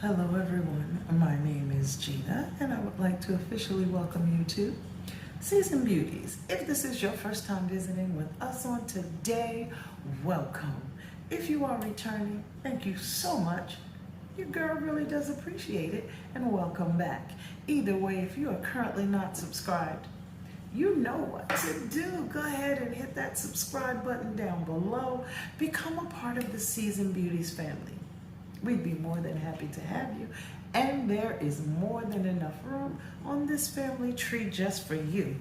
Hello everyone, my name is Gina and I would like to officially welcome you to Season Beauties. If this is your first time visiting with us on today, welcome. If you are returning, thank you so much. Your girl really does appreciate it and welcome back. Either way, if you are currently not subscribed, you know what to do. Go ahead and hit that subscribe button down below. Become a part of the Season Beauties family. We'd be more than happy to have you, and there is more than enough room on this family tree just for you.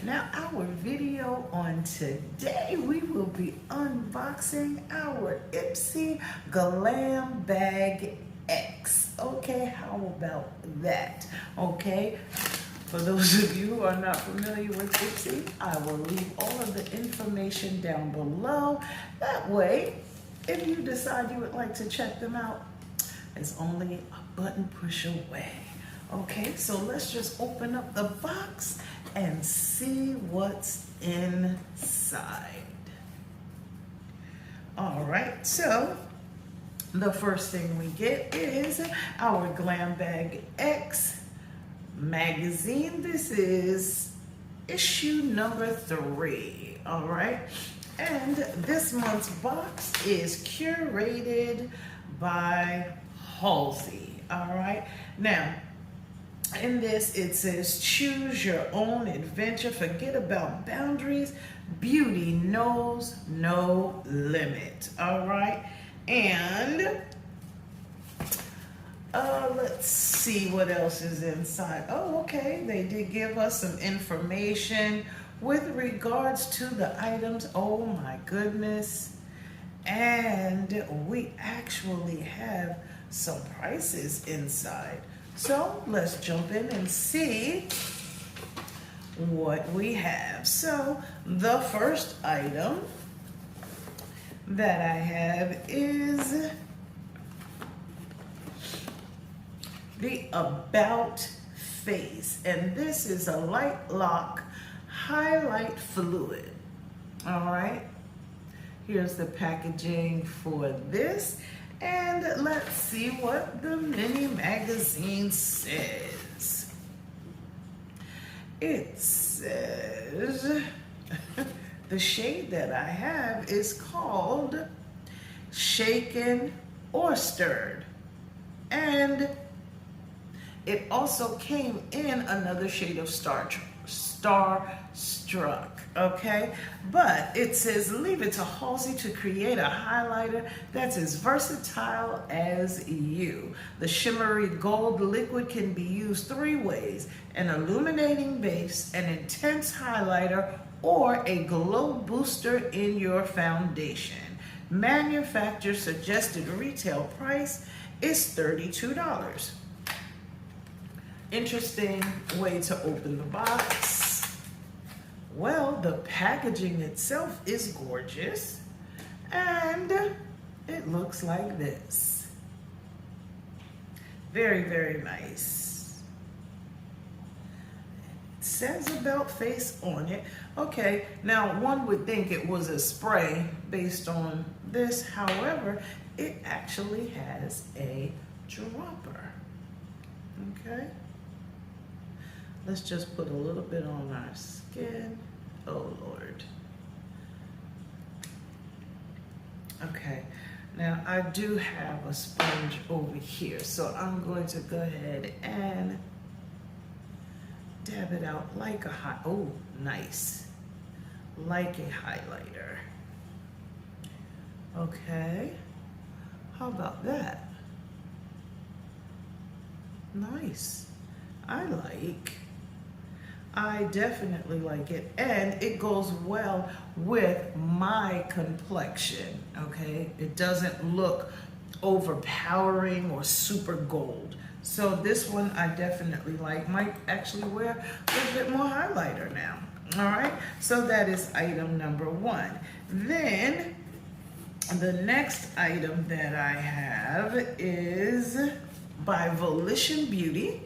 Now, our video on today, we will be unboxing our IPSY Glam Bag X. Okay, how about that? Okay, for those of you who are not familiar with IPSY, I will leave all of the information down below. That way, if you decide you would like to check them out, it's only a button push away. Okay, so let's just open up the box and see what's inside. All right, so the first thing we get is our Glam Bag X magazine. This is issue number 3, all right? And this month's box is curated by HALSEY, all right? Now, in this, it says, choose your own adventure, forget about boundaries, beauty knows no limit, all right? And let's see what else is inside. Oh, okay, they did give us some information with regards to the items. Oh my goodness. And we actually have some prices inside. So let's jump in and see what we have. So the first item that I have is the About Face. And this is a light lock highlight fluid. All right, here's the packaging for this, and let's see what the mini magazine says. It says the shade that I have is called Shaken or Stirred, and it also came in another shade of Starstruck, okay? But it says, leave it to HALSEY to create a highlighter that's as versatile as you. The shimmery gold liquid can be used 3 ways: an illuminating base, an intense highlighter, or a glow booster in your foundation. Manufacturer suggested retail price is $32. Interesting way to open the box. Well, the packaging itself is gorgeous, and it looks like this. Very, very nice. It says About Face on it. Okay, now one would think it was a spray based on this. However, it actually has a dropper. Okay. Let's just put a little bit on our skin. Oh, Lord. Okay, now I do have a sponge over here, so I'm going to go ahead and dab it out like a oh, nice. Like a highlighter. Okay, how about that? Nice. I definitely like it, and it goes well with my complexion, okay? It doesn't look overpowering or super gold. So this one I definitely like. Might actually wear a little bit more highlighter now, all right? So that is item number 1. Then the next item that I have is by Volition Beauty.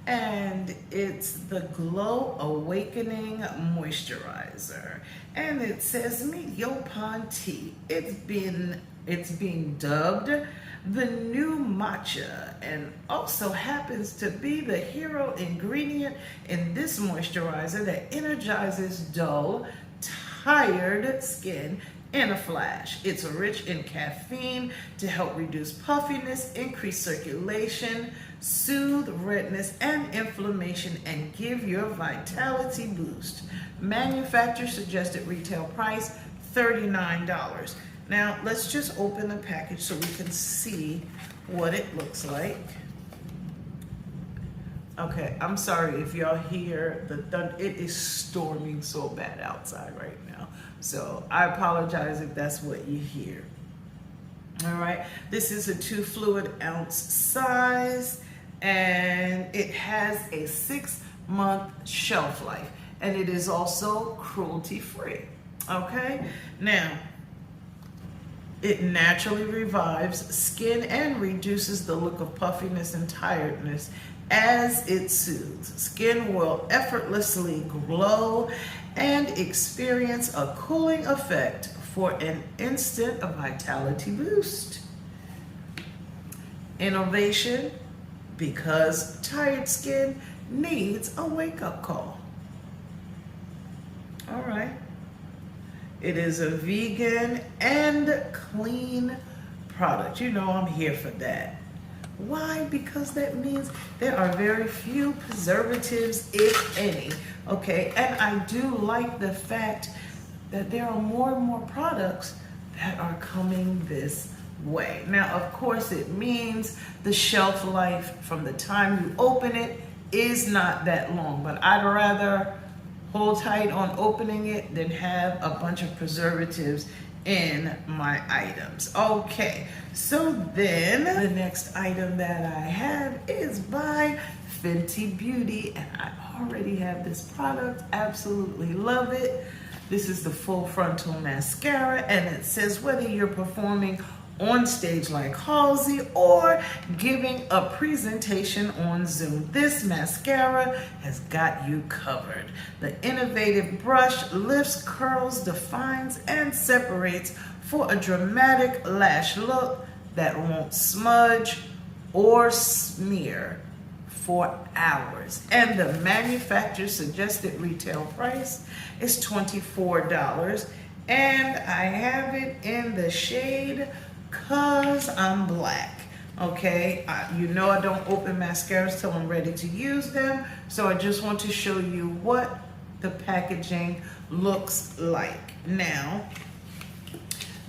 And it's the Glow Awakening Moisturizer. And it says Meet Yo Pon Tea. It's being dubbed the new matcha, and also happens to be the hero ingredient in this moisturizer that energizes dull, tired skin in a flash. It's rich in caffeine to help reduce puffiness, increase circulation, soothe redness and inflammation, and give your vitality boost. Manufacturer suggested retail price $39. Now let's just open the package so we can see what it looks like. Okay, I'm sorry if y'all hear the thunder. It is storming so bad outside right now. So I apologize if that's what you hear. All right, this is a 2 fluid ounce size, and it has a 6-month shelf life, and it is also cruelty free. Okay, now it naturally revives skin and reduces the look of puffiness and tiredness as it soothes. Skin will effortlessly glow and experience a cooling effect for an instant vitality boost. Innovation, because tired skin needs a wake-up call. All right. It is a vegan and clean product. You know I'm here for that. Why? Because that means there are very few preservatives, if any. Okay, and I do like the fact that there are more and more products that are coming this way. Now, of course, it means the shelf life from the time you open it is not that long, but I'd rather hold tight on opening it than have a bunch of preservatives in my items. Okay, so then the next item that I have is by Fenty Beauty, and I already have this product, absolutely love it. This is the full frontal mascara, and it says whether you're performing on stage like Halsey or giving a presentation on Zoom, this mascara has got you covered. The innovative brush lifts, curls, defines, and separates for a dramatic lash look that won't smudge or smear for hours. And the manufacturer's suggested retail price is $24. And I have it in the shade Cause I'm Black. Okay, you know I don't open mascaras till I'm ready to use them, so I just want to show you what the packaging looks like. Now,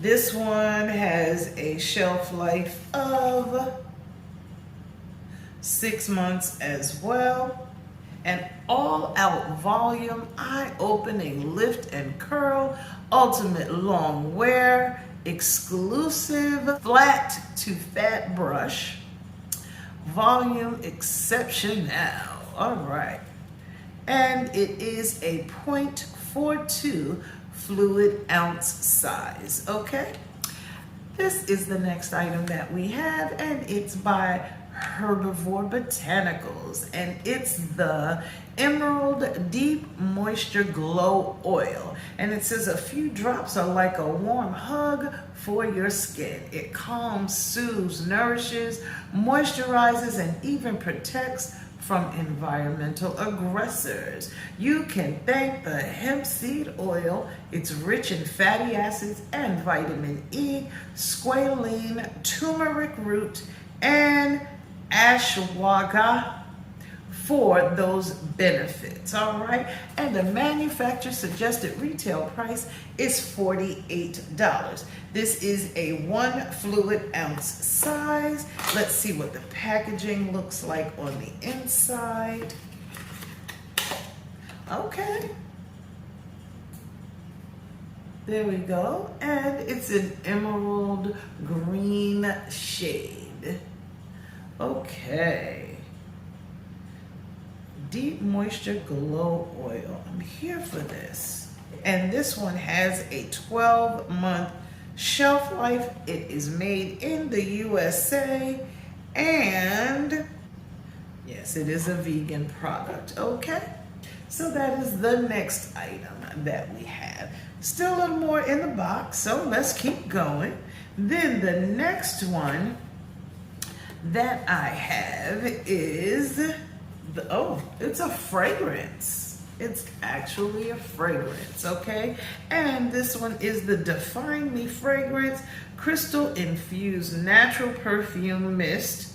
this one has a shelf life of 6 months as well. An all-out volume, eye-opening lift and curl, ultimate long wear, exclusive flat to fat brush, volume exceptional. All right, and it is a 0.42 fluid ounce size. Okay, this is the next item that we have, and it's by Herbivore Botanicals, and it's the Emerald Deep Moisture Glow Oil, and it says a few drops are like a warm hug for your skin. It calms, soothes, nourishes, moisturizes, and even protects from environmental aggressors. You can thank the hemp seed oil. It's rich in fatty acids and vitamin E, squalene, turmeric root, and ashwagandha for those benefits. All right, and the manufacturer suggested retail price is $48. This is a 1 fluid ounce size. Let's see what the packaging looks like on the inside. Okay, there we go, and it's an emerald green shade. Okay, Deep Moisture Glow Oil. I'm here for this. And this one has a 12-month shelf life. It is made in the USA, and yes, it is a vegan product. Okay, so that is the next item that we have. Still a little more in the box, so let's keep going. Then the next one that I have is it's a fragrance. It's actually a fragrance, okay? And this one is the DefineMe fragrance crystal infused natural perfume mist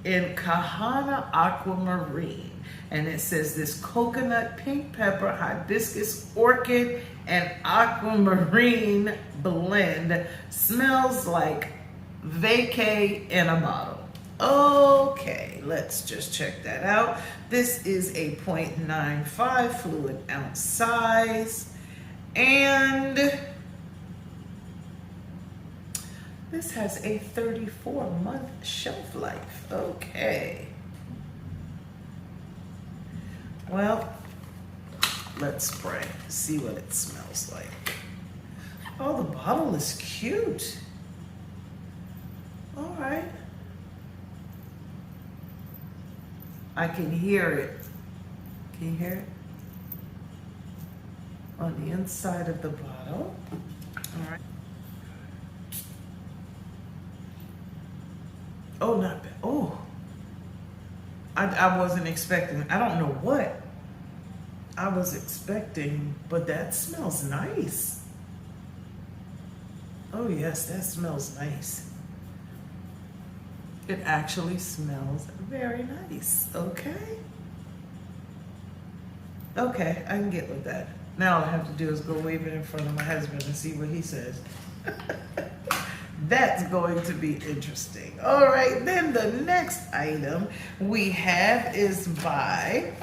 in Kahana Aquamarine. And it says this coconut, pink pepper, hibiscus, orchid, and aquamarine blend smells like vacay in a bottle. Okay, let's just check that out. This is a 0.95 fluid ounce size, and this has a 34-month shelf life. Okay. Well, let's spray, see what it smells like. Oh, the bottle is cute. All right. I can hear it. Can you hear it? On the inside of the bottle. All right. Oh, not bad. Oh. I wasn't expecting, I don't know what I was expecting, but that smells nice. Oh yes, that smells nice. It actually smells very nice, okay? Okay, I can get with that. Now all I have to do is go wave it in front of my husband and see what he says. That's going to be interesting. All right, then the next item we have is by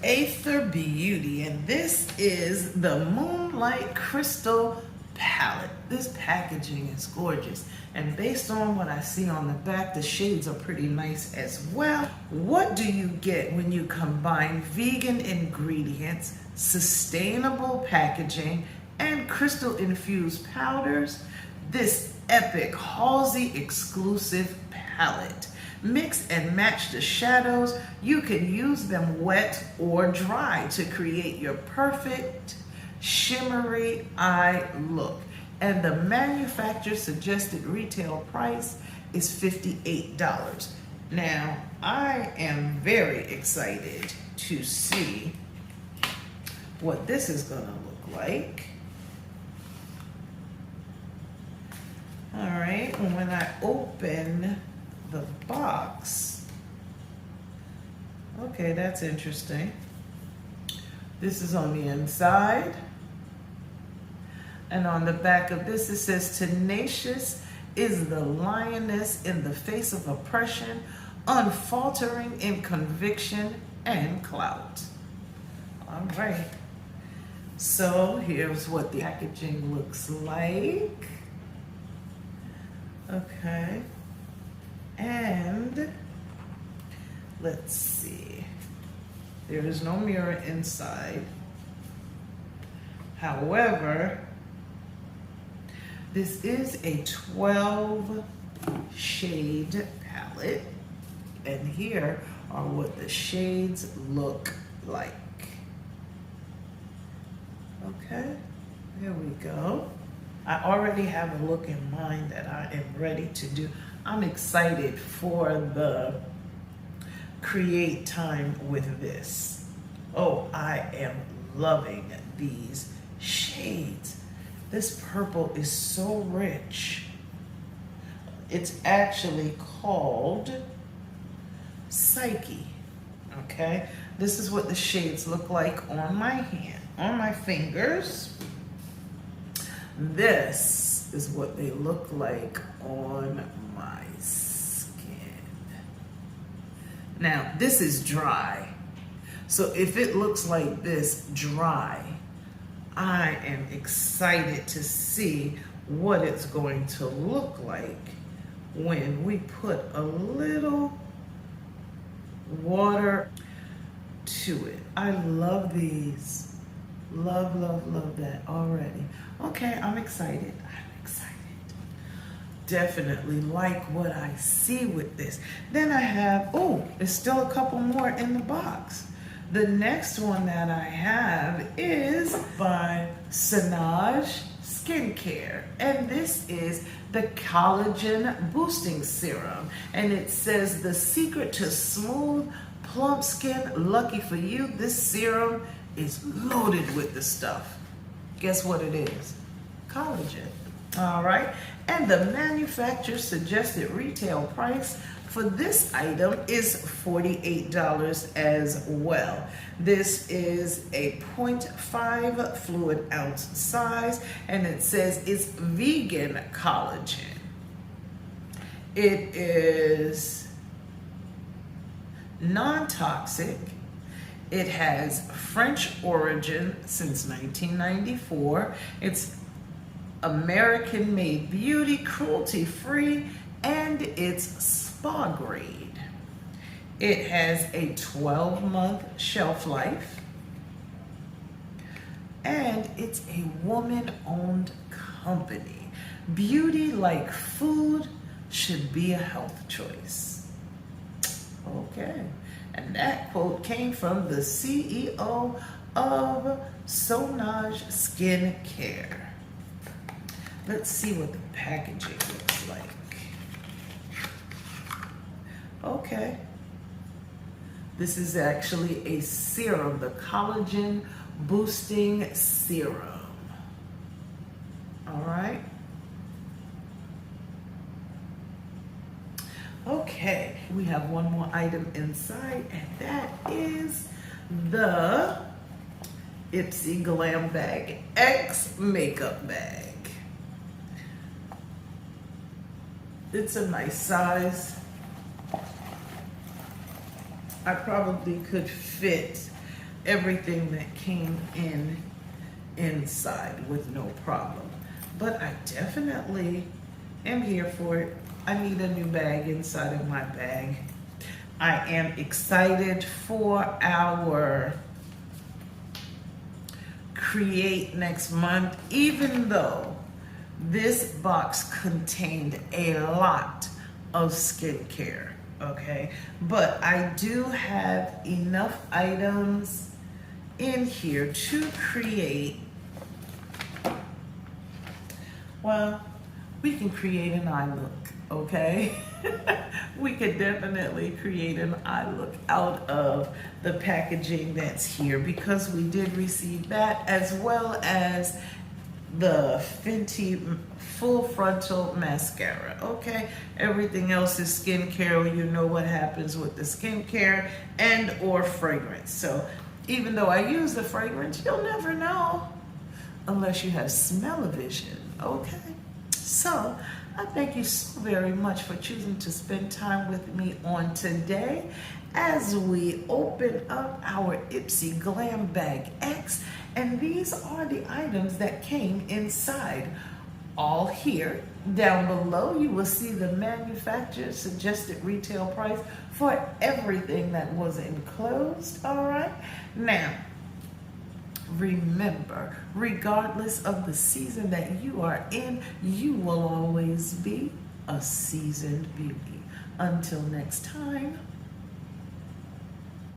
Aether Beauty, and this is the Moonlight Crystal Palette. This packaging is gorgeous, and based on what I see on the back, the shades are pretty nice as well. What do you get when you combine vegan ingredients, sustainable packaging, and crystal infused powders? This epic Halsey exclusive palette. Mix and match the shadows. You can use them wet or dry to create your perfect shimmery eye look. And the manufacturer suggested retail price is $58. Now, I am very excited to see what this is gonna look like. All right, and when I open the box, okay, that's interesting. This is on the inside. And on the back of this, it says, tenacious is the lioness in the face of oppression, unfaltering in conviction and clout. All right. So here's what the packaging looks like. Okay. And let's see. There is no mirror inside. However, this is a 12 shade palette, and here are what the shades look like. Okay, there we go. I already have a look in mind that I am ready to do. I'm excited for the create time with this. Oh, I am loving these shades. This purple is so rich. It's actually called Psyche, okay? This is what the shades look like on my hand, on my fingers. This is what they look like on my skin. Now, this is dry. So if it looks like this dry, I am excited to see what it's going to look like when we put a little water to it. I love these. Love, love, love that already. Okay, I'm excited. I'm excited. Definitely like what I see with this. Then I have, oh, there's still a couple more in the box. The next one that I have is by Sonage. skincare, and this is the collagen boosting serum, and it says the secret to smooth plump skin. Lucky for you, this serum is loaded with the stuff. Guess what it is? Collagen. All right, and the manufacturer's suggested retail price for this item is $48 as well. This is a 0.5 fluid ounce size, and it says it's vegan collagen. It is non-toxic. It has French origin since 1994. It's American-made beauty, cruelty-free, and it's spa grade. It has a 12-month shelf life, and it's a woman-owned company. Beauty, like food, should be a health choice. Okay, and that quote came from the CEO of Sonage Skincare. Let's see what the packaging looks like. Okay, this is actually a serum, the collagen boosting serum. All right. Okay, we have one more item inside, and that is the IPSY Glam Bag X makeup bag. It's a nice size. I probably could fit everything that came inside with no problem, but I definitely am here for it. I need a new bag inside of my bag. I am excited for our Create next month, even though this box contained a lot of skincare, okay? But I do have enough items in here to create, well, we can create an eye look, okay? We could definitely create an eye look out of the packaging that's here, because we did receive that, as well as the Fenty full frontal mascara. Okay, everything else is skincare. You know what happens with the skincare and or fragrance. So even though I use the fragrance, you'll never know unless you have smell-o-vision. Okay, so I thank you so very much for choosing to spend time with me on today as we open up our IPSY Glam Bag X. And these are the items that came inside. All here. Down below, you will see the manufacturer's suggested retail price for everything that was enclosed. All right. Now, remember, regardless of the season that you are in, you will always be a seasoned beauty. Until next time,